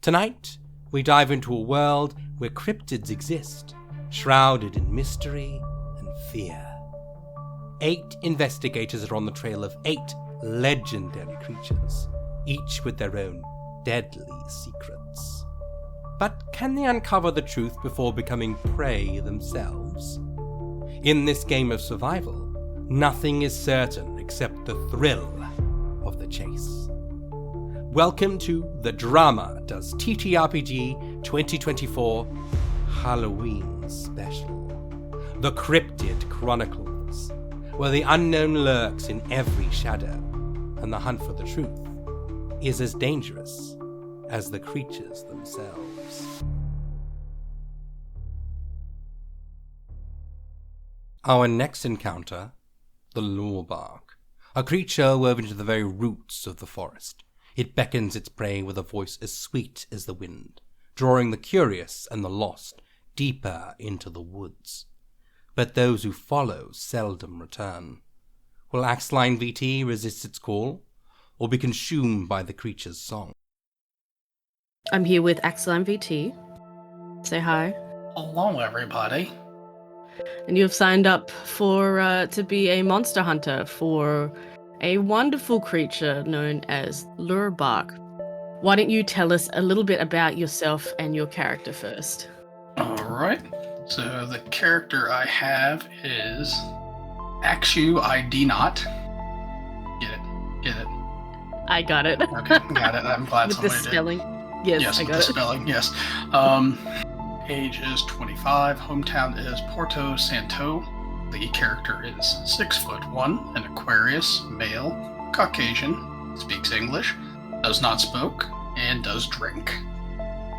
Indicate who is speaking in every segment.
Speaker 1: Tonight, we dive into a world where cryptids exist, shrouded in mystery and fear. 8 investigators are on the trail of 8 legendary creatures, each with their own deadly secrets. But can they uncover the truth before becoming prey themselves? In this game of survival, nothing is certain except the thrill of the chase. Welcome to the Drama Does TTRPG 2024 Halloween Special. The Cryptid Chronicles, where the unknown lurks in every shadow, and the hunt for the truth is as dangerous as the creatures themselves. Our next encounter, the Lurebark, a creature woven into the very roots of the forest. It beckons its prey with a voice as sweet as the wind, drawing the curious and the lost deeper into the woods. But those who follow seldom return. Will Valentyne VT resist its call, or be consumed by the creature's song?
Speaker 2: I'm here with Valentyne VT. Say hi.
Speaker 3: Hello, everybody.
Speaker 2: And you have signed up for to be a monster hunter for a wonderful creature known as Lurebark. Why don't you tell us a little bit about yourself and your character first?
Speaker 3: Alright, so the character I have is Axu I D not. Get it.
Speaker 2: I got it.
Speaker 3: Okay, got it. I'm glad
Speaker 2: with the
Speaker 3: somebody
Speaker 2: spelling. Yes,
Speaker 3: Yes,
Speaker 2: I
Speaker 3: with
Speaker 2: got
Speaker 3: the
Speaker 2: it.
Speaker 3: spelling, yes. Age is 25, hometown is Porto Santo. The character is 6'1", an Aquarius, male, Caucasian, speaks English, does not smoke, and does drink.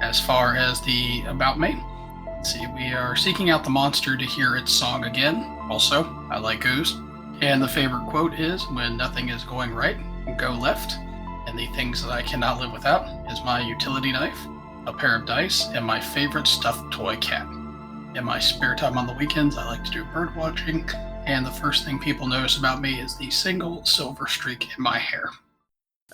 Speaker 3: As far as the about me, let's see, we are seeking out the monster to hear its song again. Also, I like goose. And the favorite quote is, when nothing is going right, go left. And the things that I cannot live without is my utility knife, a pair of dice, and my favorite stuffed toy cat. In my spare time on the weekends, I like to do bird watching, and the first thing people notice about me is the single silver streak in my hair.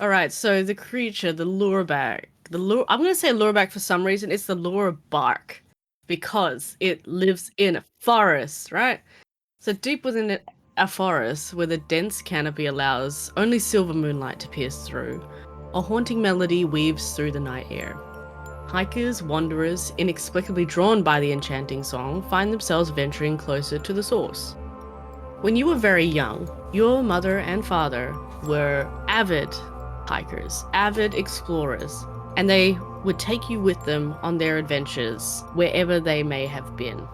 Speaker 2: All right, so the creature, the Lurebark. I'm going to say Lurebark for some reason. It's the Lurebark because it lives in a forest, right? So deep within a forest where the dense canopy allows only silver moonlight to pierce through, a haunting melody weaves through the night air. Hikers, wanderers, inexplicably drawn by the enchanting song, find themselves venturing closer to the source. When you were very young, your mother and father were avid hikers, avid explorers, and they would take you with them on their adventures wherever they may have been.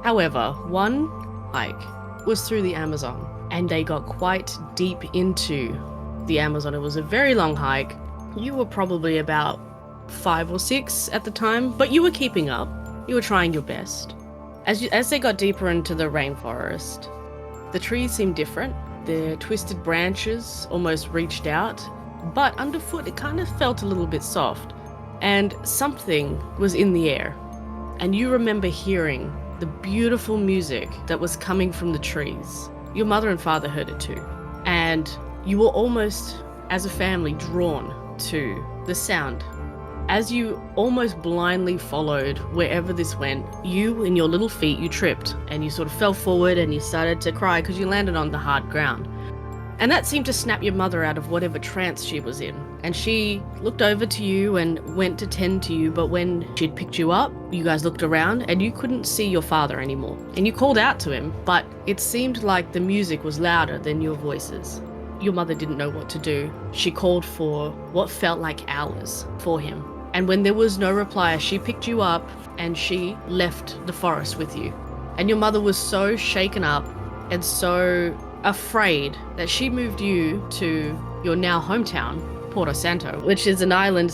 Speaker 2: However, one hike was through the Amazon, and they got quite deep into the Amazon. It was a very long hike. You were probably about 5 or 6 at the time, but you were keeping up. You were trying your best. As they got deeper into the rainforest, the trees seemed different. Their twisted branches almost reached out, but underfoot it kind of felt a little bit soft, and something was in the air. And you remember hearing the beautiful music that was coming from the trees. Your mother and father heard it too, and you were almost, as a family, drawn to the sound. As you almost blindly followed wherever this went, you and your little feet, you tripped and you sort of fell forward and you started to cry because you landed on the hard ground. And that seemed to snap your mother out of whatever trance she was in. And she looked over to you and went to tend to you, but when she'd picked you up, you guys looked around and you couldn't see your father anymore. And you called out to him, but it seemed like the music was louder than your voices. Your mother didn't know what to do. She called for what felt like hours for him. And when there was no reply, she picked you up and she left the forest with you. And your mother was so shaken up and so afraid that she moved you to your now hometown, Porto Santo, which is an island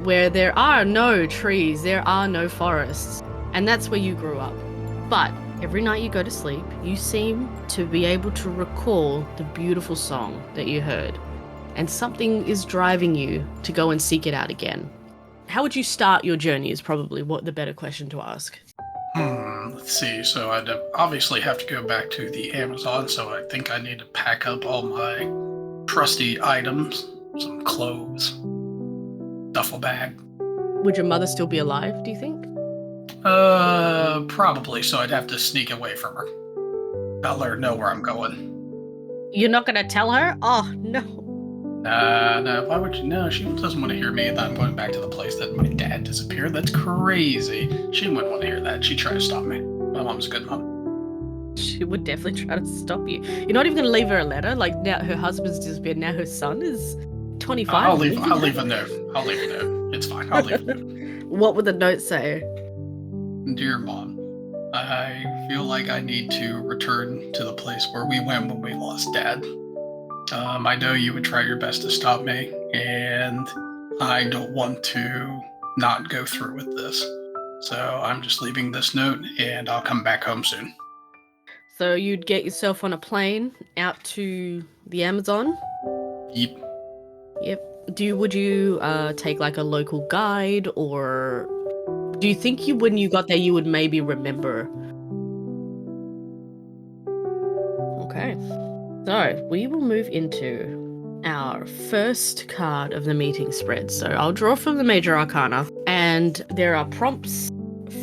Speaker 2: where there are no trees, there are no forests. And that's where you grew up. But every night you go to sleep, you seem to be able to recall the beautiful song that you heard. And something is driving you to go and seek it out again. How would you start your journey is probably what the better question to ask.
Speaker 3: Let's see. So I'd obviously have to go back to the Amazon, so I think I need to pack up all my trusty items, some clothes, duffel bag,
Speaker 2: Would your mother still be alive, do you think?
Speaker 3: Probably, so I'd have to sneak away from her. I'll let her know where I'm going.
Speaker 2: You're not gonna tell her? Oh, no.
Speaker 3: No, why would you? No, she doesn't want to hear me that I'm going back to the place that my dad disappeared. That's crazy. She wouldn't want to hear that. She'd try to stop me. My mom's a good mom.
Speaker 2: She would definitely try to stop you. You're not even gonna leave her a letter? Like, now her husband's disappeared, now her son is 25?
Speaker 3: I'll leave a note. I'll leave a note. It's fine. I'll leave a note.
Speaker 2: What would the note say?
Speaker 3: Dear Mom, I feel like I need to return to the place where we went when we lost Dad. I know you would try your best to stop me, and I don't want to not go through with this. So I'm just leaving this note, and I'll come back home soon.
Speaker 2: So you'd get yourself on a plane out to the Amazon?
Speaker 3: Yep.
Speaker 2: Would you take like a local guide, or do you think when you got there you would maybe remember? Okay. So we will move into our first card of the meeting spread. So I'll draw from the Major Arcana, and there are prompts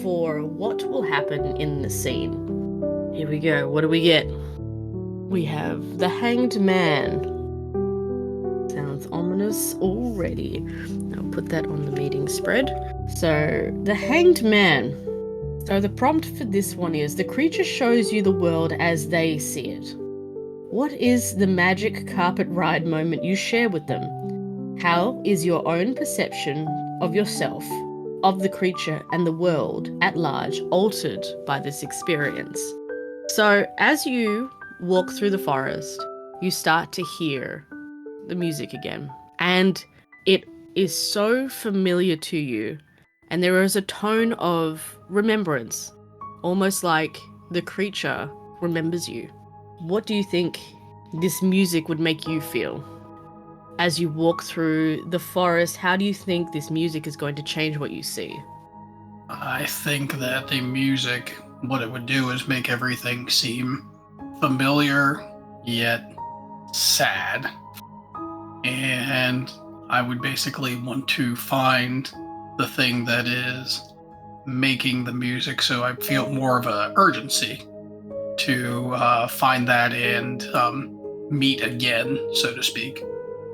Speaker 2: for what will happen in the scene. Here we go. What do we get? We have the Hanged Man. Sounds ominous already. I'll put that on the meeting spread. So, the Hanged Man. So the prompt for this one is, the creature shows you the world as they see it. What is the magic carpet ride moment you share with them? How is your own perception of yourself, of the creature, and the world at large altered by this experience? So as you walk through the forest, you start to hear the music again, and it is so familiar to you, and there is a tone of remembrance, almost like the creature remembers you. What do you think this music would make you feel? As you walk through the forest, how do you think this music is going to change what you see?
Speaker 3: I think that the music, what it would do is make everything seem familiar, yet sad. And I would basically want to find the thing that is making the music, so I feel more of an urgency to find that and meet again, so to speak.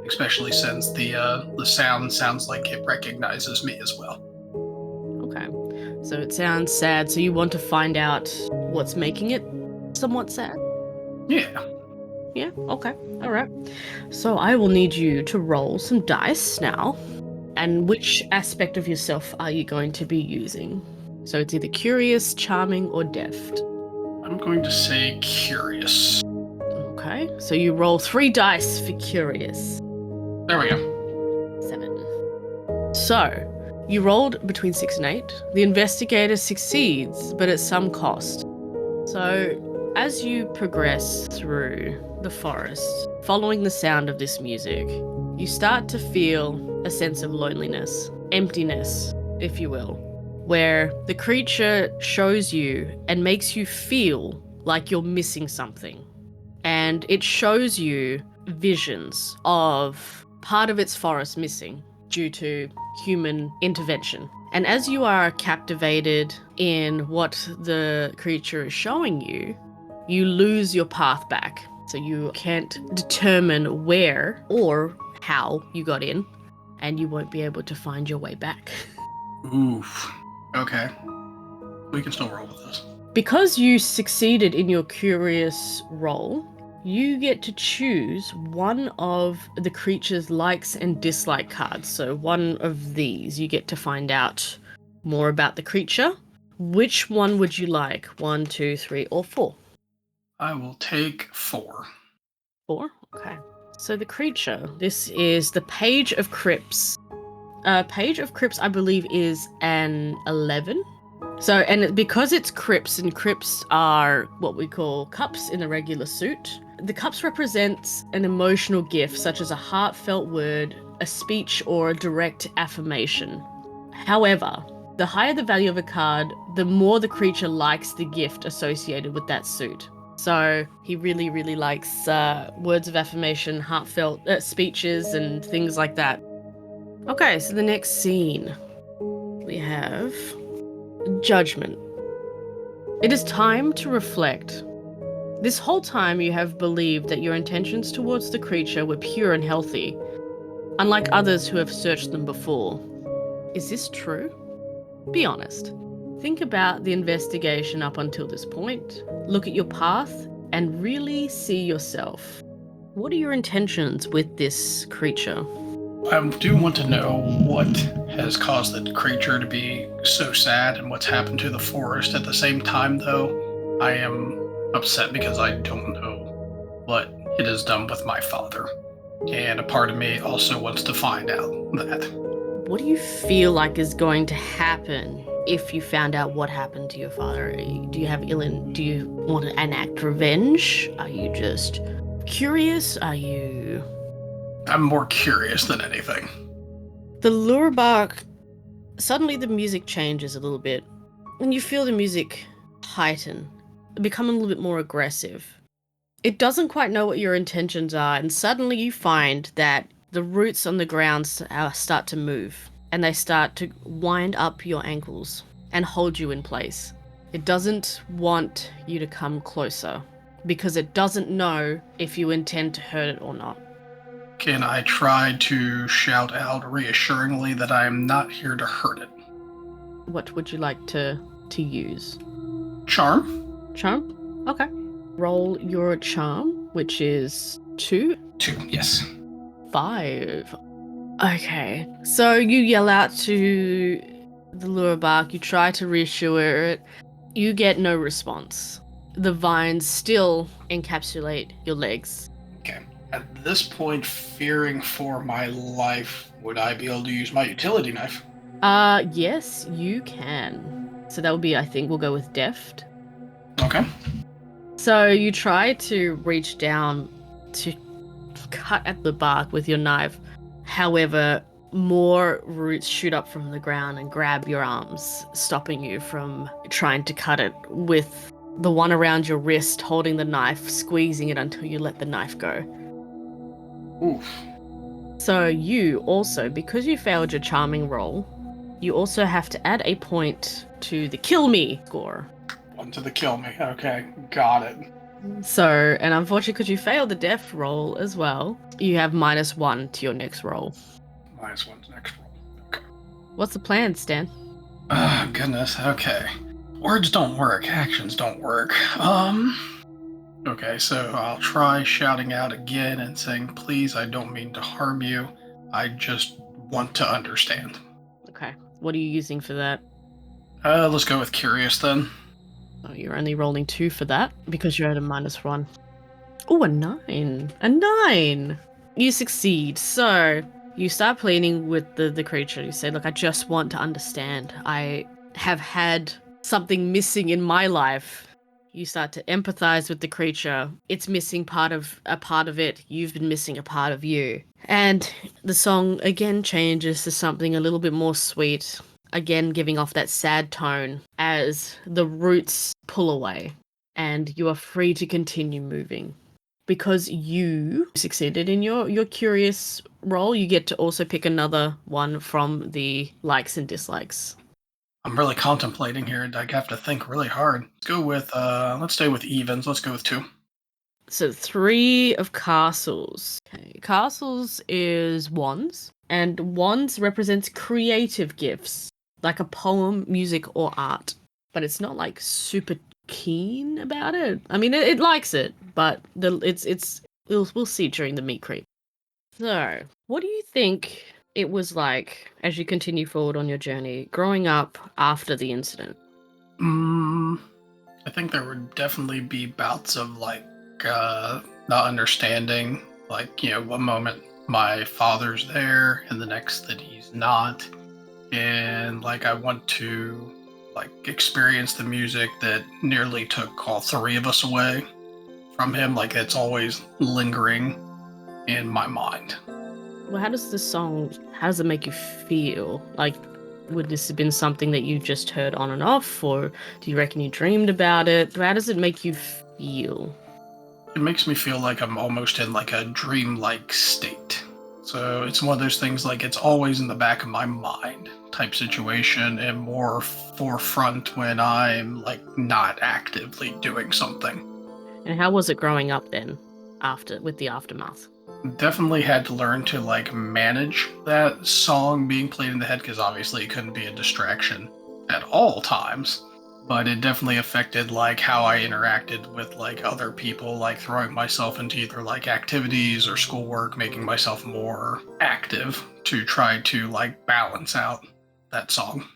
Speaker 3: Especially since the sound sounds like it recognizes me as well.
Speaker 2: Okay, so it sounds sad, so you want to find out what's making it somewhat sad?
Speaker 3: Yeah.
Speaker 2: Yeah, okay, alright. So I will need you to roll some dice now. And which aspect of yourself are you going to be using? So it's either curious, charming, or deft.
Speaker 3: I'm going to say curious.
Speaker 2: Okay, so you roll 3 dice for curious.
Speaker 3: There we go.
Speaker 2: 7. So, you rolled between 6 and 8. The investigator succeeds, but at some cost. So, as you progress through the forest, following the sound of this music, you start to feel a sense of loneliness, emptiness, if you will, where the creature shows you and makes you feel like you're missing something. And it shows you visions of part of its forest missing due to human intervention. And as you are captivated in what the creature is showing you, you lose your path back. So you can't determine where or how you got in, and you won't be able to find your way back.
Speaker 3: Oof. Okay. We can still roll with this.
Speaker 2: Because you succeeded in your curious roll, you get to choose one of the creature's likes and dislike cards. So one of these, you get to find out more about the creature. Which one would you like? 1, 2, 3, or 4?
Speaker 3: I will take 4.
Speaker 2: 4? Okay. So the creature, this is the Page of Crypts. Page of Crypts, I believe, is an 11. So, and because it's crypts, and crypts are what we call cups in a regular suit, the cups represents an emotional gift, such as a heartfelt word, a speech, or a direct affirmation. However, the higher the value of a card, the more the creature likes the gift associated with that suit. So he really, really likes words of affirmation, heartfelt speeches, and things like that. Okay, so the next scene. we have judgment. It is time to reflect. This whole time you have believed that your intentions towards the creature were pure and healthy, unlike others who have searched them before. Is this true? Be honest. Think about the investigation up until this point. Look at your path and really see yourself. What are your intentions with this creature?
Speaker 3: I do want to know what has caused the creature to be so sad and what's happened to the forest. At the same time, though, I am upset because I don't know what it has done with my father. And a part of me also wants to find out that.
Speaker 2: What do you feel like is going to happen if you found out what happened to your father? Do you have do you want to enact revenge? Are you just curious?
Speaker 3: I'm more curious than anything.
Speaker 2: The Lurebark, suddenly the music changes a little bit, and you feel the music heighten, become a little bit more aggressive. It doesn't quite know what your intentions are, and suddenly you find that the roots on the ground start to move, and they start to wind up your ankles and hold you in place. It doesn't want you to come closer, because it doesn't know if you intend to hurt it or not.
Speaker 3: Can I try to shout out reassuringly that I am not here to hurt it?
Speaker 2: What would you like to use?
Speaker 3: Charm?
Speaker 2: Charm? Okay. Roll your charm, which is 2.
Speaker 3: 2, yes.
Speaker 2: 5. Okay. So you yell out to the Lurebark, you try to reassure it. You get no response. The vines still encapsulate your legs.
Speaker 3: Okay. At this point, fearing for my life, would I be able to use my utility knife?
Speaker 2: Yes, you can. So that would be, I think, we'll go with deft.
Speaker 3: Okay.
Speaker 2: So you try to reach down to cut at the bark with your knife. However, more roots shoot up from the ground and grab your arms, stopping you from trying to cut it, with the one around your wrist holding the knife, squeezing it until you let the knife go.
Speaker 3: Oof.
Speaker 2: So you also, because you failed your charming roll, you also have to add a point to the kill me score.
Speaker 3: 1 to the kill me. Okay, got it.
Speaker 2: So, and unfortunately, because you failed the death roll as well, you have -1 to your next roll.
Speaker 3: -1 to next roll. Okay.
Speaker 2: What's the plan, Stan?
Speaker 3: Oh, goodness. Okay. Words don't work. Actions don't work. Okay, so I'll try shouting out again and saying, please, I don't mean to harm you. I just want to understand.
Speaker 2: Okay. What are you using for that?
Speaker 3: Let's go with curious then.
Speaker 2: Oh, you're only rolling 2 for that because you're at a -1. Oh, a 9. A 9! You succeed. So you start pleading with the creature. You say, look, I just want to understand. I have had something missing in my life. You start to empathize with the creature. It's missing a part of it. You've been missing a part of you. And the song again changes to something a little bit more sweet, again giving off that sad tone as the roots pull away and you are free to continue moving. Because you succeeded in your curious role, you get to also pick another one from the likes and dislikes.
Speaker 3: I'm really contemplating here. I have to think really hard. Let's stay with evens. Let's go with 2.
Speaker 2: So 3 of castles. Okay. Castles is wands, and wands represents creative gifts, like a poem, music, or art. But it's not like super keen about it. I mean, it likes it, but we'll see during the meat creep. So, what do you think it was like as you continue forward on your journey, growing up after the incident?
Speaker 3: I think there would definitely be bouts of not understanding. One moment my father's there, and the next that he's not, and I want to experience the music that nearly took all 3 of us away from him. It's always lingering in my mind.
Speaker 2: Well, how does it make you feel? Would this have been something that you just heard on and off, or do you reckon you dreamed about it? How does it make you feel?
Speaker 3: It makes me feel like I'm almost in a dreamlike state. So it's one of those things like it's always in the back of my mind type situation and more forefront when I'm like not actively doing something.
Speaker 2: And how was it growing up then, with the aftermath?
Speaker 3: Definitely had to learn to like manage that song being played in the head because obviously it couldn't be a distraction at all times. But it definitely affected like how I interacted with like other people, like throwing myself into either like activities or schoolwork, making myself more active to try to like balance out that song.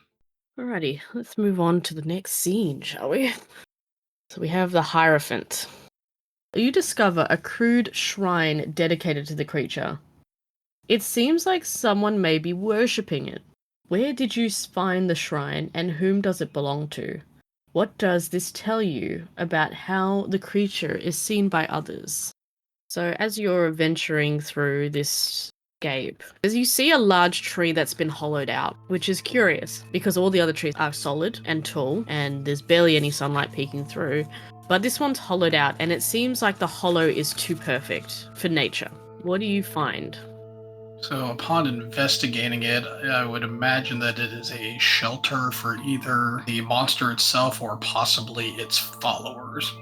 Speaker 2: Alrighty, let's move on to the next scene, shall we? So we have the Hierophant. You discover a crude shrine dedicated to the creature. It seems like someone may be worshipping it. Where did you find the shrine and whom does it belong to? What does this tell you about how the creature is seen by others? So as you're venturing through this scape, as you see a large tree that's been hollowed out, which is curious because all the other trees are solid and tall and there's barely any sunlight peeking through. But this one's hollowed out and it seems like the hollow is too perfect for nature. What do you find?
Speaker 3: So, upon investigating it, I would imagine that it is a shelter for either the monster itself or possibly its followers.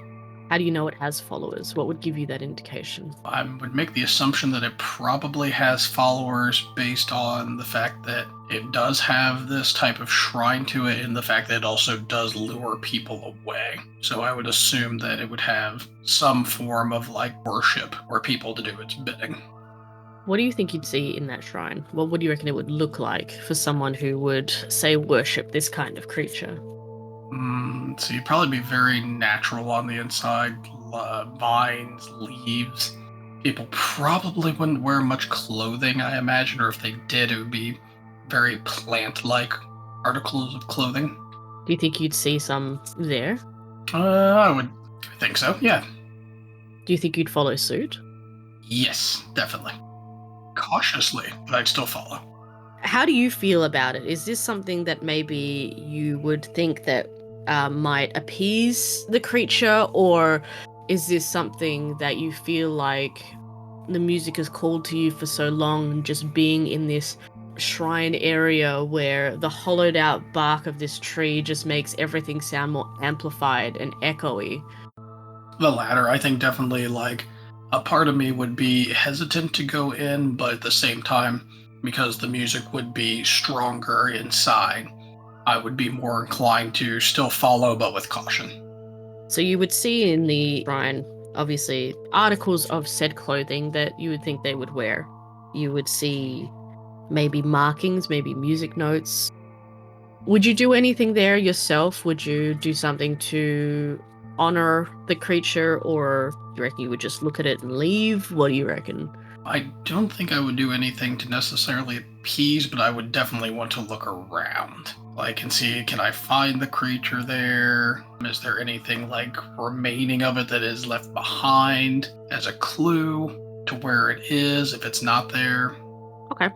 Speaker 2: How do you know it has followers? What would give you that indication?
Speaker 3: I would make the assumption that it probably has followers based on the fact that it does have this type of shrine to it and the fact that it also does lure people away. So I would assume that it would have some form of like worship or people to do its bidding.
Speaker 2: What do you think you'd see in that shrine? What would you reckon it would look like for someone who would, say, worship this kind of creature?
Speaker 3: So you'd probably be very natural on the inside. Vines, leaves. People probably wouldn't wear much clothing, I imagine, or if they did, it would be very plant-like articles of clothing.
Speaker 2: Do you think you'd see some there?
Speaker 3: I would think so, yeah.
Speaker 2: Do you think you'd follow suit?
Speaker 3: Yes, definitely. Cautiously, but I'd still follow.
Speaker 2: How do you feel about it? Is this something that maybe you would think that might appease the creature, or is this something that you feel like the music has called to you for so long, and just being in this shrine area where the hollowed out bark of this tree just makes everything sound more amplified and echoey?
Speaker 3: The latter, I think definitely like a part of me would be hesitant to go in, but at the same time, because the music would be stronger inside, I would be more inclined to still follow, but with caution.
Speaker 2: So you would see in the shrine, obviously, articles of said clothing that you would think they would wear. You would see maybe markings, maybe music notes. Would you do anything there yourself? Would you do something to honor the creature, or do you reckon you would just look at it and leave? What do you reckon?
Speaker 3: I don't think I would do anything to necessarily appease, but I would definitely want to look around. Like, and see, can I find the creature there? Is there anything, like, remaining of it that is left behind as a clue to where it is, if it's not there?
Speaker 2: Okay.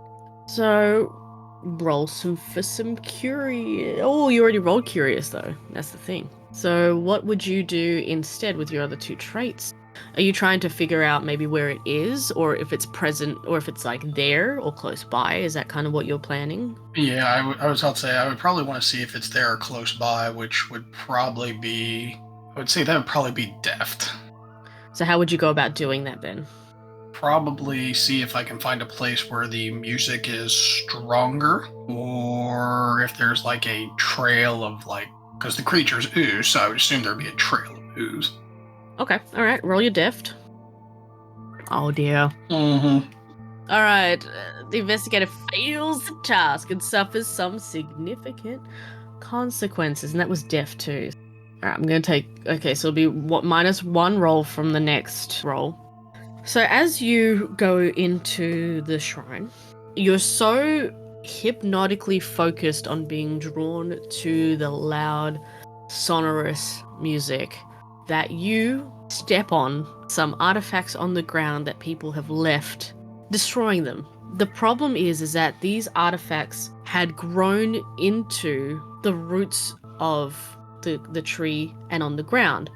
Speaker 2: So, roll for some curious. Oh, you already rolled curious, though. That's the thing. So, what would you do instead with your other two traits? Are you trying to figure out maybe where it is, or if it's present, or if it's like there or close by? Is that kind of what you're planning?
Speaker 3: Yeah, I was about to say I would probably want to see if it's there or close by, which would probably be, I would say that would probably be deft.
Speaker 2: So how would you go about doing that then?
Speaker 3: Probably see if I can find a place where the music is stronger, or if there's like a trail of like, because the creature's ooze, so I would assume there'd be a trail of ooze.
Speaker 2: Okay, all right, roll your deft. Oh dear.
Speaker 3: Mm-hmm.
Speaker 2: All right, the investigator fails the task and suffers some significant consequences, and that was deft too. All right, I'm going to take, okay, so it'll be -1 roll from the next roll. So as you go into the shrine, you're so hypnotically focused on being drawn to the loud, sonorous music that you step on some artifacts on the ground that people have left, destroying them. The problem is that these artifacts had grown into the roots of the tree and on the ground.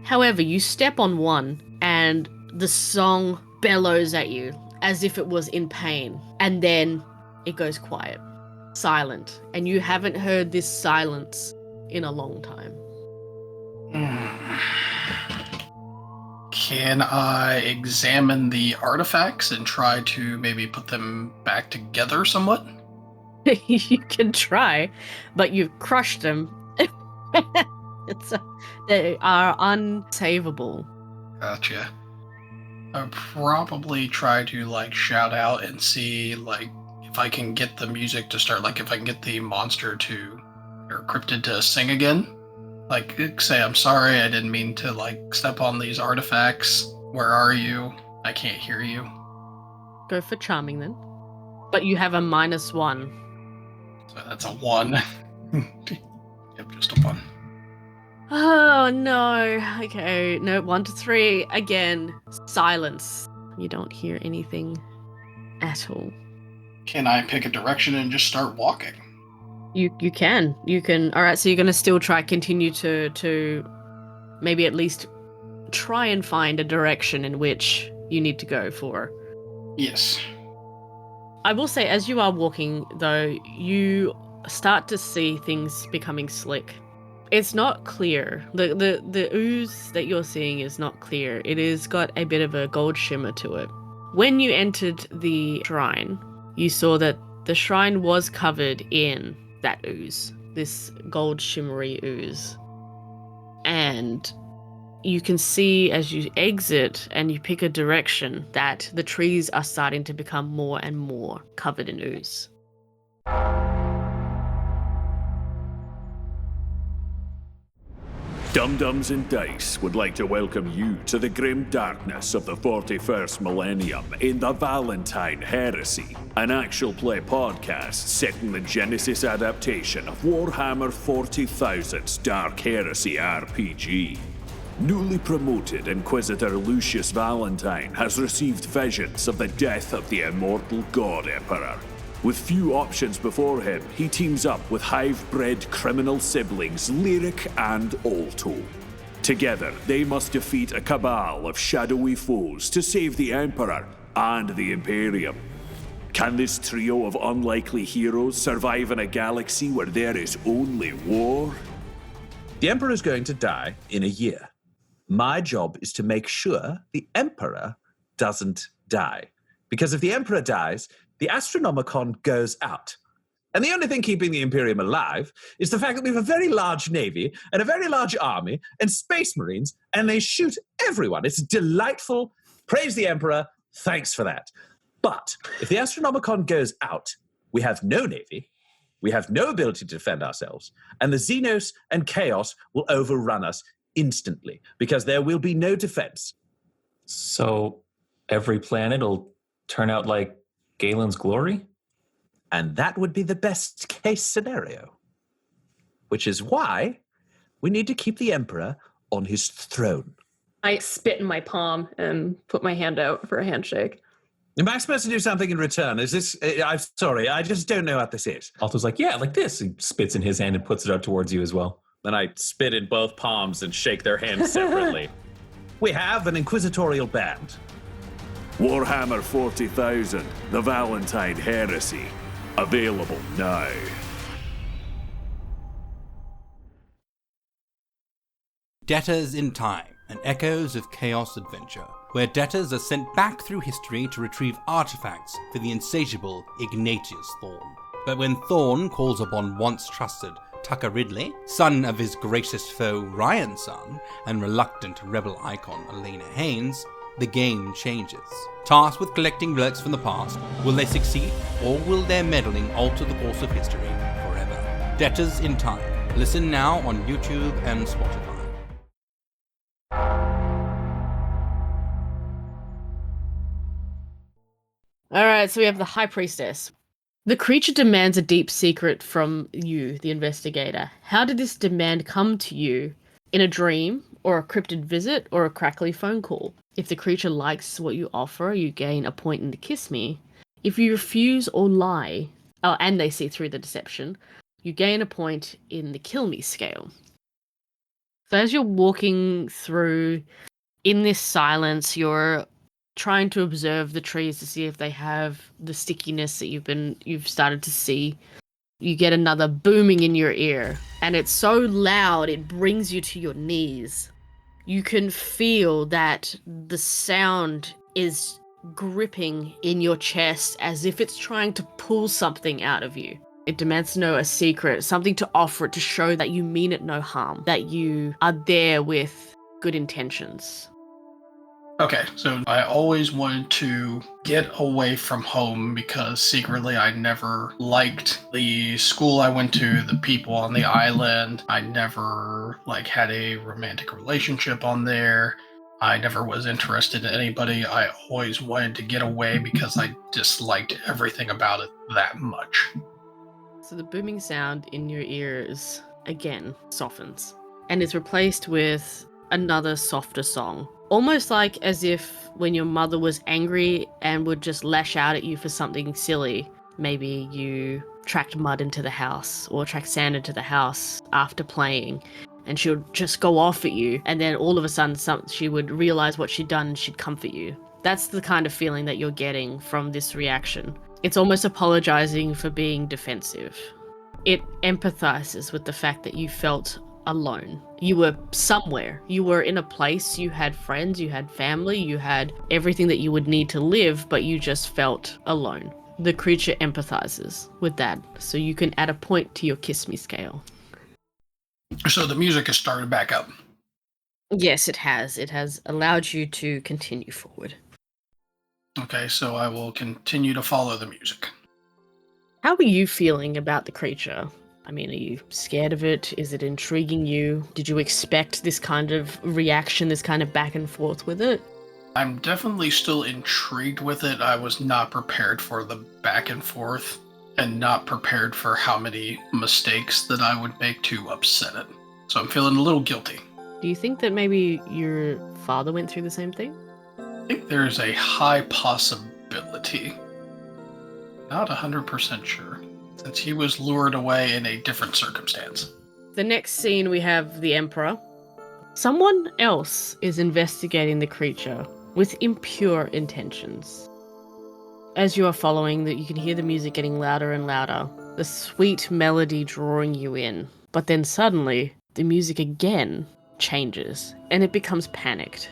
Speaker 2: However, you step on one and the song bellows at you as if it was in pain. And then it goes quiet, silent. And you haven't heard this silence in a long time.
Speaker 3: Can I examine the artifacts and try to maybe put them back together somewhat?
Speaker 2: You can try, but you've crushed them. They are unsavable.
Speaker 3: Gotcha. I'd probably try to like shout out and see like if I can get the music to start, like if I can get the monster to or cryptid to sing again. Like say I'm sorry, I didn't mean to like step on these artifacts. Where are you? I can't hear you.
Speaker 2: Go for charming then. But you have a -1.
Speaker 3: So that's a 1. Yep, just a 1.
Speaker 2: Oh no. Okay. No, 1 to 3. Again, silence. You don't hear anything at all.
Speaker 3: Can I pick a direction and just start walking?
Speaker 2: You can. All right, so you're going to still continue to maybe at least try and find a direction in which you need to go for.
Speaker 3: Yes.
Speaker 2: I will say, as you are walking, though, you start to see things becoming slick. It's not clear. The ooze that you're seeing is not clear. It has got a bit of a gold shimmer to it. When you entered the shrine, you saw that the shrine was covered in that ooze, this gold shimmery ooze. And you can see as you exit and you pick a direction that the trees are starting to become more and more covered in ooze.
Speaker 4: Dum-Dums and Dice would like to welcome you to the grim darkness of the 41st millennium in the Valentyne Heresy, an actual play podcast set in the Genesis adaptation of Warhammer 40,000's Dark Heresy RPG. Newly promoted Inquisitor Lucius Valentyne has received visions of the death of the immortal God Emperor. With few options before him, he teams up with hive-bred criminal siblings Lyric and Alto. Together, they must defeat a cabal of shadowy foes to save the Emperor and the Imperium. Can this trio of unlikely heroes survive in a galaxy where there is only war?
Speaker 5: The Emperor is going to die in a year. My job is to make sure the Emperor doesn't die. Because if the Emperor dies, the Astronomicon goes out. And the only thing keeping the Imperium alive is the fact that we have a very large navy and a very large army and space marines, and they shoot everyone. It's delightful. Praise the Emperor. Thanks for that. But if the Astronomicon goes out, we have no navy, we have no ability to defend ourselves, and the Xenos and Chaos will overrun us instantly because there will be no defense.
Speaker 6: So every planet will turn out like Galen's Glory?
Speaker 5: And that would be the best case scenario. Which is why we need to keep the Emperor on his throne.
Speaker 7: I spit in my palm and put my hand out for a handshake.
Speaker 5: Am I supposed to do something in return? Is this... I'm sorry, I just don't know what this is.
Speaker 6: Alto's like, yeah, like this. He spits in his hand and puts it out towards you as well.
Speaker 8: Then I spit in both palms and shake their hands separately.
Speaker 5: We have an inquisitorial band.
Speaker 4: Warhammer 40,000, the Valentyne Heresy. Available now.
Speaker 1: Debtors in Time, an Echoes of Chaos adventure, where debtors are sent back through history to retrieve artifacts for the insatiable Ignatius Thorn. But when Thorn calls upon once trusted Tucker Ridley, son of his greatest foe Ryan's son, and reluctant rebel icon Elena Haynes, the game changes. Tasked with collecting relics from the past, will they succeed, or will their meddling alter the course of history forever? Debtors in Time. Listen now on YouTube and Spotify.
Speaker 2: All right, so we have the High Priestess. The creature demands a deep secret from you, the investigator. How did this demand come to you? In a dream, or a cryptid visit, or a crackly phone call? If the creature likes what you offer, you gain a point in the Kiss Me. If you refuse or lie, and they see through the deception, you gain a point in the Kill Me scale. So as you're walking through in this silence, you're trying to observe the trees to see if they have the stickiness that you've started to see. You get another booming in your ear, and it's so loud it brings you to your knees. You can feel that the sound is gripping in your chest as if it's trying to pull something out of you. It demands to know a secret, something to offer it to show that you mean it no harm, that you are there with good intentions.
Speaker 3: Okay, so I always wanted to get away from home because secretly I never liked the school I went to, the people on the island. I never had a romantic relationship on there. I never was interested in anybody. I always wanted to get away because I disliked everything about it that much.
Speaker 2: So the booming sound in your ears again softens and is replaced with another softer song. Almost like as if when your mother was angry and would just lash out at you for something silly. Maybe you tracked mud into the house or tracked sand into the house after playing, and she would just go off at you, and then all of a sudden she would realize what she'd done and she'd comfort you. That's the kind of feeling that you're getting from this reaction. It's almost apologizing for being defensive. It empathizes with the fact that you felt alone. You were somewhere. You were in a place. You had friends. You had family. You had everything that you would need to live, but you just felt alone. The creature empathizes with that, so you can add a point to your Kiss Me scale.
Speaker 3: So the music has started back up.
Speaker 2: Yes, it has. It has allowed you to continue forward.
Speaker 3: Okay, so I will continue to follow the music.
Speaker 2: How are you feeling about the creature? I mean, are you scared of it? Is it intriguing you? Did you expect this kind of reaction, this kind of back and forth with it?
Speaker 3: I'm definitely still intrigued with it. I was not prepared for the back and forth and not prepared for how many mistakes that I would make to upset it. So I'm feeling a little guilty.
Speaker 2: Do you think that maybe your father went through the same thing?
Speaker 3: I think there's a high possibility. Not 100% sure, since he was lured away in a different circumstance.
Speaker 2: The next scene we have the Emperor. Someone else is investigating the creature with impure intentions. As you are following, that you can hear the music getting louder and louder, the sweet melody drawing you in. But then suddenly, the music again changes, and it becomes panicked.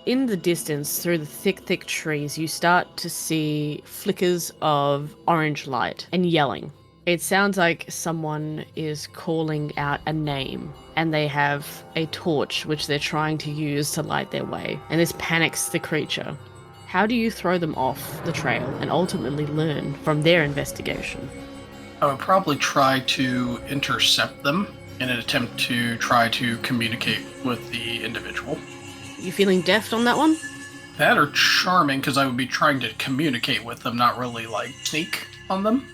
Speaker 2: In the distance, through the thick trees, you start to see flickers of orange light and yelling. It sounds like someone is calling out a name, and they have a torch which they're trying to use to light their way, and this panics the creature. How do you throw them off the trail and ultimately learn from their investigation?
Speaker 3: I would probably try to intercept them in an attempt to try to communicate with the individual.
Speaker 2: You feeling deft on that one?
Speaker 3: That or charming, because I would be trying to communicate with them, not really sneak on them.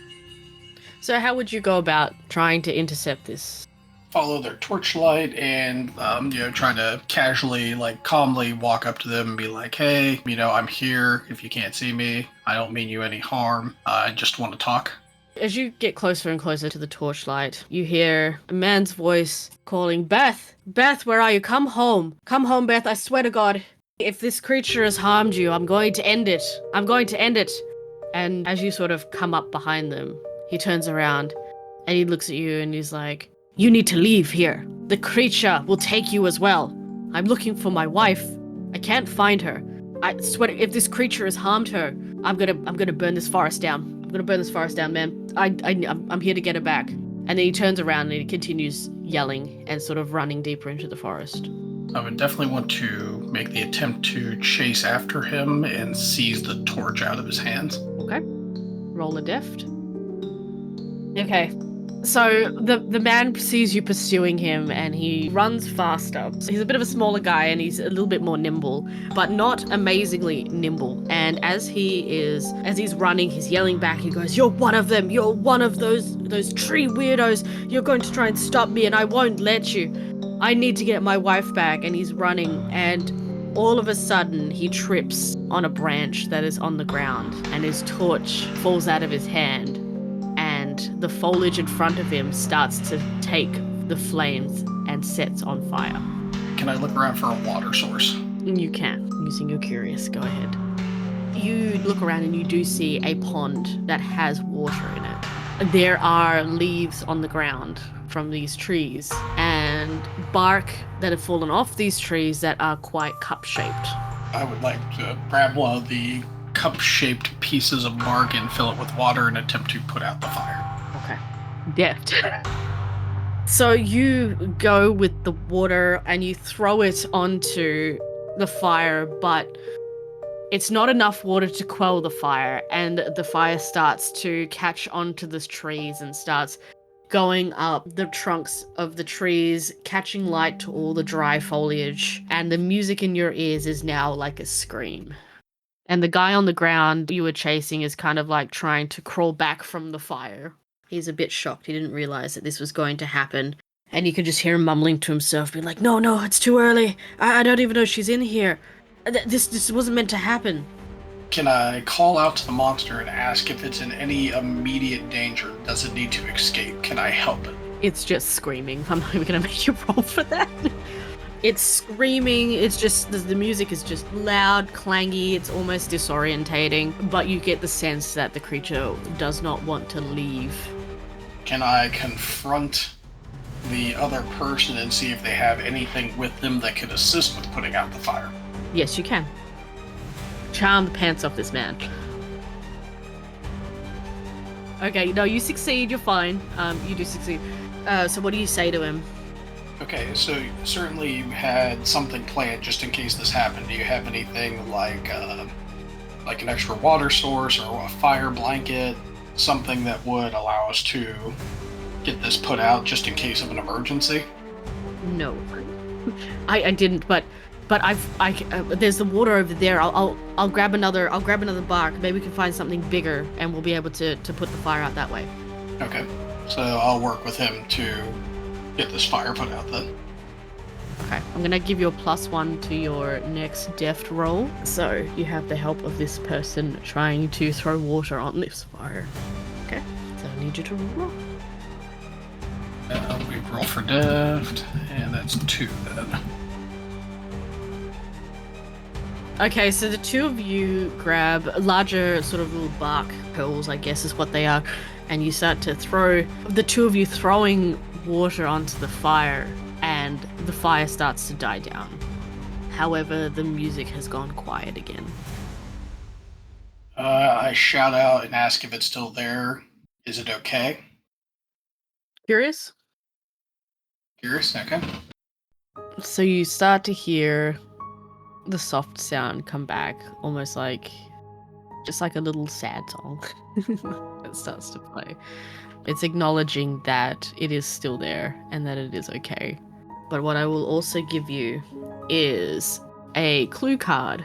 Speaker 2: So how would you go about trying to intercept this?
Speaker 3: Follow their torchlight and, try to casually, calmly walk up to them and be like, hey, I'm here. If you can't see me, I don't mean you any harm. I just want to talk.
Speaker 2: As you get closer and closer to the torchlight, you hear a man's voice calling, Beth! Beth, where are you? Come home. Come home, Beth. I swear to God. If this creature has harmed you, I'm going to end it. I'm going to end it. And as you sort of come up behind them, he turns around and he looks at you and he's like, you need to leave here. The creature will take you as well. I'm looking for my wife. I can't find her. I swear, if this creature has harmed her, I'm gonna burn this forest down. I'm gonna burn this forest down, man. I'm here to get her back. And then he turns around and he continues yelling and sort of running deeper into the forest.
Speaker 3: I would definitely want to make the attempt to chase after him and seize the torch out of his hands.
Speaker 2: Okay. Roll a deft. Okay. So the man sees you pursuing him and he runs faster. So he's a bit of a smaller guy and he's a little bit more nimble, but not amazingly nimble. And as he's running, he's yelling back. He goes, "You're one of them. You're one of those tree weirdos. You're going to try and stop me and I won't let you. I need to get my wife back." And he's running and all of a sudden he trips on a branch that is on the ground and his torch falls out of his hand. The foliage in front of him starts to take the flames and sets on fire.
Speaker 3: Can I look around for a water source?
Speaker 2: You can, using your curious. Go ahead. You look around and you do see a pond that has water in it. There are leaves on the ground from these trees and bark that have fallen off these trees that are quite cup-shaped.
Speaker 3: I would like to grab one of the cup-shaped pieces of bark and fill it with water and attempt to put out the fire.
Speaker 2: Okay. Deft. So you go with the water and you throw it onto the fire, but it's not enough water to quell the fire, and the fire starts to catch onto the trees and starts going up the trunks of the trees, catching light to all the dry foliage, and the music in your ears is now like a scream. And the guy on the ground you were chasing is kind of like trying to crawl back from the fire. He's a bit shocked. He didn't realize that this was going to happen. And you can just hear him mumbling to himself, being like, no, it's too early. I don't even know she's in here. This wasn't meant to happen.
Speaker 3: Can I call out to the monster and ask if it's in any immediate danger? Does it need to escape? Can I help it?
Speaker 2: It's just screaming. I'm not even going to make you roll for that. It's screaming. It's just, the music is just loud, clangy. It's almost disorientating. But you get the sense that the creature does not want to leave.
Speaker 3: Can I confront the other person and see if they have anything with them that could assist with putting out the fire?
Speaker 2: Yes, you can. Charm the pants off this man. Okay, no, you succeed. You're fine. You do succeed. So what do you say to him?
Speaker 3: Okay, so certainly you had something planned just in case this happened. Do you have anything like an extra water source or a fire blanket? Something that would allow us to get this put out just in case of an emergency?
Speaker 2: No. I didn't, but there's the water over there. I'll grab another bark. Maybe we can find something bigger, and we'll be able to put the fire out that way.
Speaker 3: Okay, so I'll work with him to get this fire put out then.
Speaker 2: Okay, I'm gonna give you a +1 to your next deft roll. So you have the help of this person trying to throw water on this fire. Okay, so I need you to roll.
Speaker 3: We roll for deft, and that's 2 then.
Speaker 2: Okay, so the two of you grab larger sort of little bark pearls, I guess is what they are, and you start to throw, the two of you throwing water onto the fire, and the fire starts to die down. However, the music has gone quiet again.
Speaker 3: I shout out and ask if it's still there. Is it okay?
Speaker 2: Curious?
Speaker 3: Curious, okay.
Speaker 2: So you start to hear the soft sound come back, almost like just like a little sad song that starts to play. It's acknowledging that it is still there and that it is okay. But what I will also give you is a clue card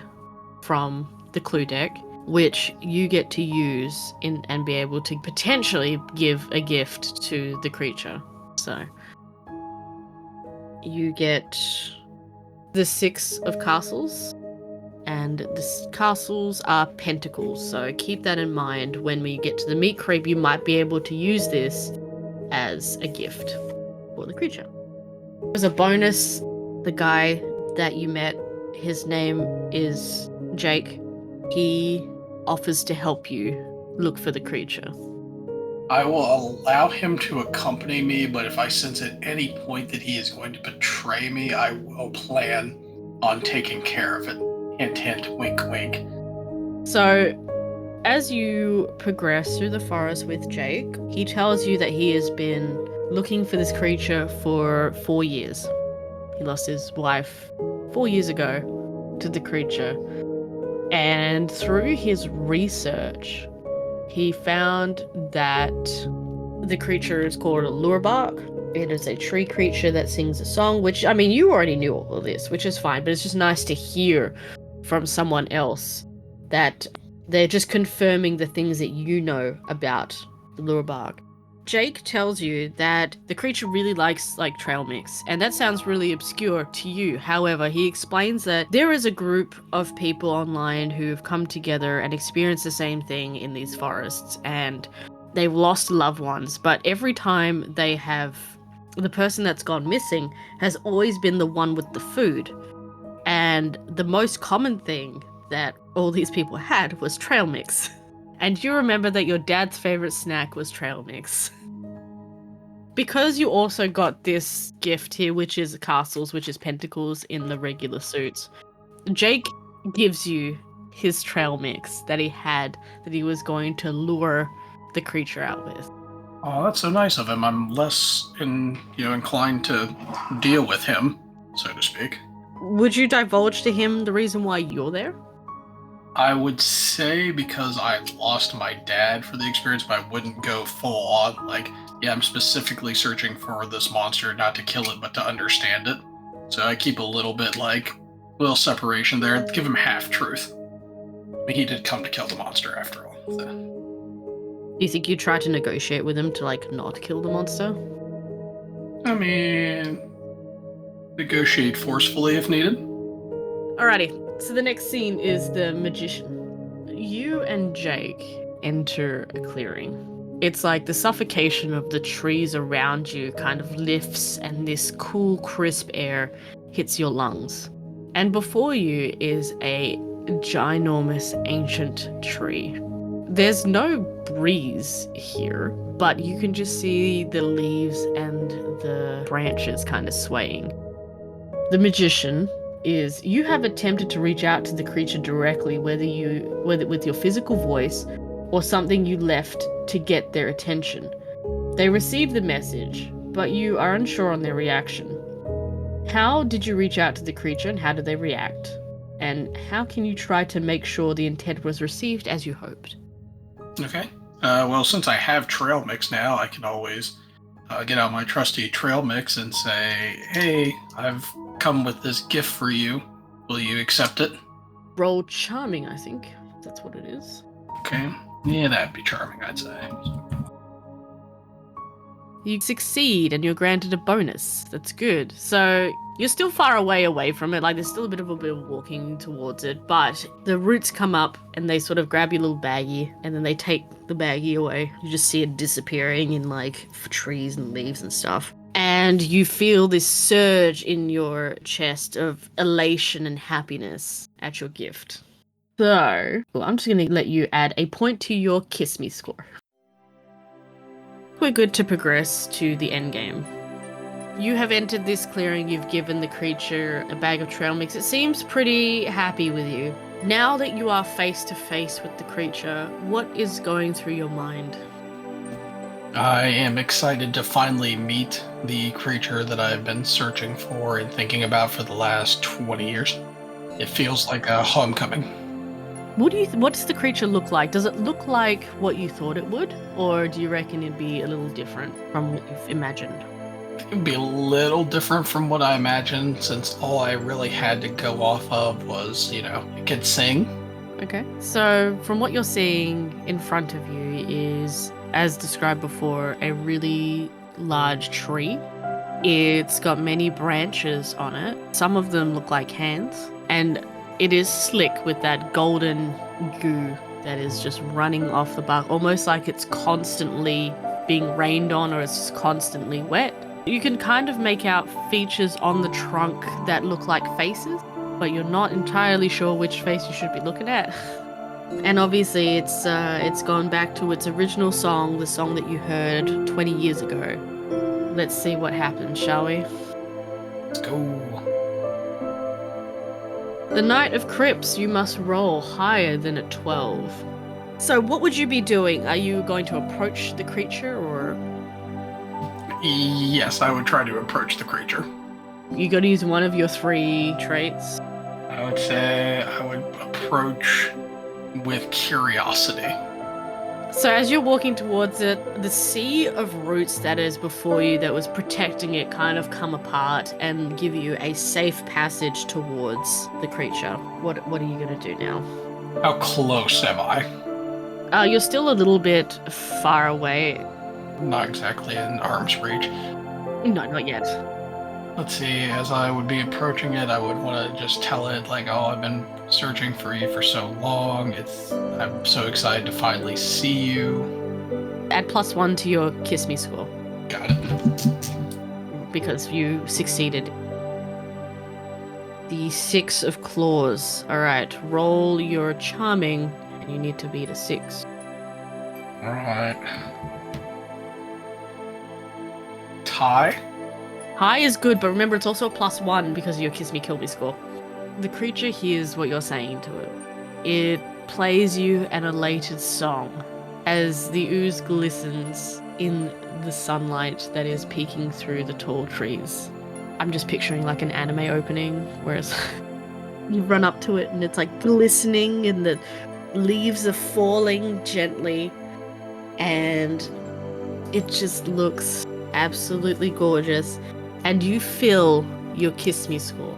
Speaker 2: from the clue deck, which you get to use and be able to potentially give a gift to the creature. So you get the 6 of castles, and the castles are pentacles, so keep that in mind. When we get to the meat creep, you might be able to use this as a gift for the creature. As a bonus, the guy that you met, his name is Jake. He offers to help you look for the creature.
Speaker 3: I will allow him to accompany me, but if I sense at any point that he is going to betray me, I will plan on taking care of it. Hint, hint, wink, wink.
Speaker 2: So, as you progress through the forest with Jake, he tells you that he has been looking for this creature for 4 years. He lost his wife 4 years ago to the creature. And through his research, he found that the creature is called a Lurebark. It is a tree creature that sings a song, which, I mean, you already knew all of this, which is fine, but it's just nice to hear from someone else that they're just confirming the things that you know about the Lurebark. Jake tells you that the creature really likes trail mix, and that sounds really obscure to you. However, he explains that there is a group of people online who've come together and experienced the same thing in these forests, and they've lost loved ones, but every time they have, the person that's gone missing has always been the one with the food. And the most common thing that all these people had was trail mix. And you remember that your dad's favorite snack was trail mix. Because you also got this gift here, which is castles, which is pentacles in the regular suits, Jake gives you his trail mix that he had, that he was going to lure the creature out with.
Speaker 3: Oh, that's so nice of him. I'm less inclined to deal with him, so to speak.
Speaker 2: Would you divulge to him the reason why you're there?
Speaker 3: I would say because I lost my dad for the experience, but I wouldn't go full on. Like, yeah, I'm specifically searching for this monster, not to kill it, but to understand it. So I keep a little separation there. Give him half truth. He did come to kill the monster after all. So.
Speaker 2: Do you think you try to negotiate with him to, not kill the monster?
Speaker 3: I mean, negotiate forcefully if needed.
Speaker 2: Alrighty, so the next scene is the magician. You and Jake enter a clearing. It's like the suffocation of the trees around you kind of lifts and this cool, crisp air hits your lungs. And before you is a ginormous ancient tree. There's no breeze here, but you can just see the leaves and the branches kind of swaying. The magician is, you have attempted to reach out to the creature directly, whether with your physical voice or something you left to get their attention. They receive the message, but you are unsure on their reaction. How did you reach out to the creature and how did they react? And how can you try to make sure the intent was received as you hoped?
Speaker 3: Okay. Well, since I have trail mix now, I can always get out my trusty trail mix and say, hey, I've come with this gift for you. Will you accept it?
Speaker 2: Roll charming, I think. That's what it is.
Speaker 3: Okay. Yeah, that'd be charming, I'd say.
Speaker 2: You succeed and you're granted a bonus. That's good. So you're still far away from it. There's still a bit of walking towards it, but the roots come up and they sort of grab your little baggie and then they take the baggie away. You just see it disappearing in trees and leaves and stuff. And you feel this surge in your chest of elation and happiness at your gift. So, I'm just going to let you add a point to your Kiss Me score. We're good to progress to the end game. You have entered this clearing, you've given the creature a bag of trail mix. It seems pretty happy with you. Now that you are face to face with the creature, what is going through your mind?
Speaker 3: I am excited to finally meet the creature that I've been searching for and thinking about for the last 20 years. It feels like a homecoming.
Speaker 2: What does the creature look like? Does it look like what you thought it would? Or do you reckon it'd be a little different from what you've imagined?
Speaker 3: It would be a little different from what I imagined, since all I really had to go off of was, it could sing.
Speaker 2: Okay. So from what you're seeing in front of you is, as described before, a really large tree. It's got many branches on it. Some of them look like hands. And it is slick with that golden goo that is just running off the bark, almost like it's constantly being rained on or it's constantly wet. You can kind of make out features on the trunk that look like faces, but you're not entirely sure which face you should be looking at. And obviously it's gone back to its original song, the song that you heard 20 years ago. Let's see what happens, shall we?
Speaker 3: Let's go.
Speaker 2: The Knight of Crypts, you must roll higher than a 12. So what would you be doing? Are you going to approach the creature or?
Speaker 3: Yes, I would try to approach the creature.
Speaker 2: You got to use one of your 3 traits.
Speaker 3: I would say I would approach with curiosity.
Speaker 2: So as you're walking towards it, the sea of roots that is before you that was protecting it kind of come apart and give you a safe passage towards the creature. What are you going to do now?
Speaker 3: How close am I?
Speaker 2: You're still a little bit far away.
Speaker 3: Not exactly in arm's reach.
Speaker 2: No, not yet.
Speaker 3: Let's see, as I would be approaching it, I would want to just tell it, I've been searching for you for so long. I'm so excited to finally see you.
Speaker 2: Add +1 to your Kiss Me score.
Speaker 3: Got it.
Speaker 2: Because you succeeded. The 6 of claws. All right, roll your charming, and you need to beat a 6.
Speaker 3: Alright. Tie?
Speaker 2: High is good, but remember it's also a +1 because of your Kiss Me Kill Me score. The creature hears what you're saying to it. It plays you an elated song as the ooze glistens in the sunlight that is peeking through the tall trees. I'm just picturing like an anime opening, whereas you run up to it and it's like glistening and the leaves are falling gently and it just looks absolutely gorgeous. And you feel your Kiss Me score.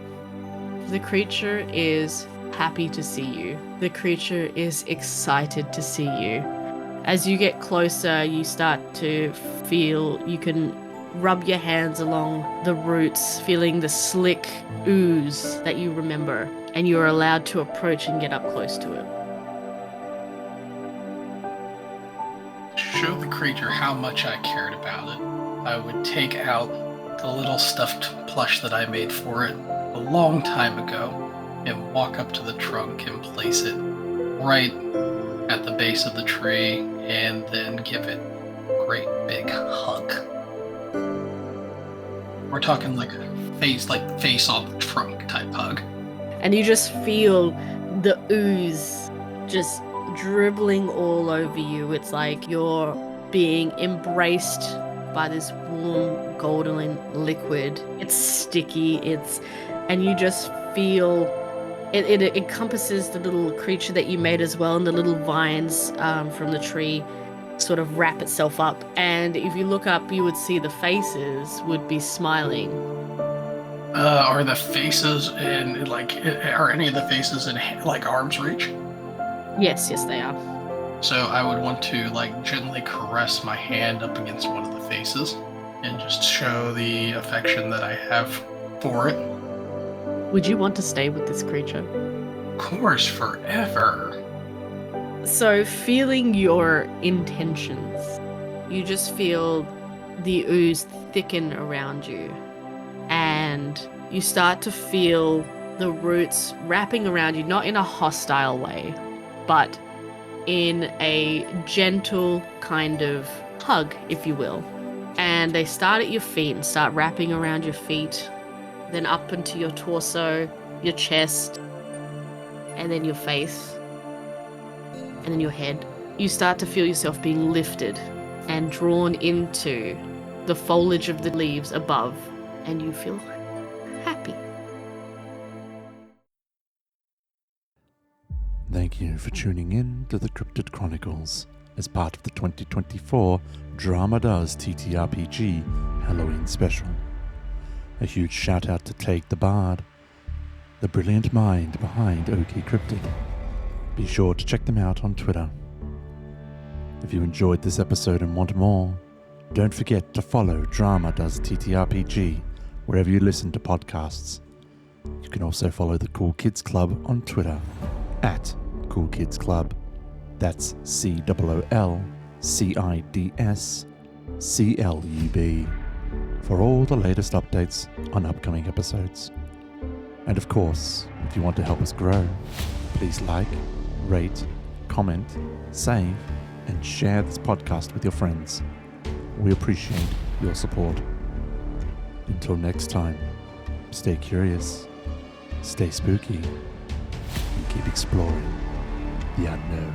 Speaker 2: The creature is happy to see you. The creature is excited to see you. As you get closer, you start to feel you can rub your hands along the roots, feeling the slick ooze that you remember, and you're allowed to approach and get up close to it.
Speaker 3: To show the creature how much I cared about it, I would take out the little stuffed plush that I made for it a long time ago and walk up to the trunk and place it right at the base of the tree and then give it a great big hug. We're talking like face on the trunk type hug.
Speaker 2: And you just feel the ooze just dribbling all over you. It's like you're being embraced by this warm golden liquid. It's sticky, and you just feel it encompasses the little creature that you made as well, and the little vines from the tree sort of wrap itself up. And if you look up, you would see the faces would be smiling.
Speaker 3: Are the faces in are any of the faces in like arm's reach?
Speaker 2: Yes, they are.
Speaker 3: So I would want to like gently caress my hand up against one of the faces and just show the affection that I have for it.
Speaker 2: Would you want to stay with this creature?
Speaker 3: Of course, forever.
Speaker 2: So feeling your intentions, you just feel the ooze thicken around you, and you start to feel the roots wrapping around you, not in a hostile way, but in a gentle kind of hug, if you will. And they start at your feet and start wrapping around your feet, then up into your torso, your chest, and then your face, and then your head. You start to feel yourself being lifted and drawn into the foliage of the leaves above, and you feel happy.
Speaker 9: Thank you for tuning in to the Cryptid Chronicles as part of the 2024 Does TTRPG Halloween Special. A huge shout out to TadhgtheBard, the brilliant mind behind OK Cryptid. Be sure to check them out on Twitter. If you enjoyed this episode and want more, don't forget to follow Does TTRPG wherever you listen to podcasts. You can also follow the Cool Cids Club on Twitter at Cool Cids Club. That's COOLCIDSCLUB for all the latest updates on upcoming episodes. And of course, if you want to help us grow, please like, rate, comment, save, and share this podcast with your friends. We appreciate your support. Until next time, stay curious, stay spooky, and keep exploring the unknown.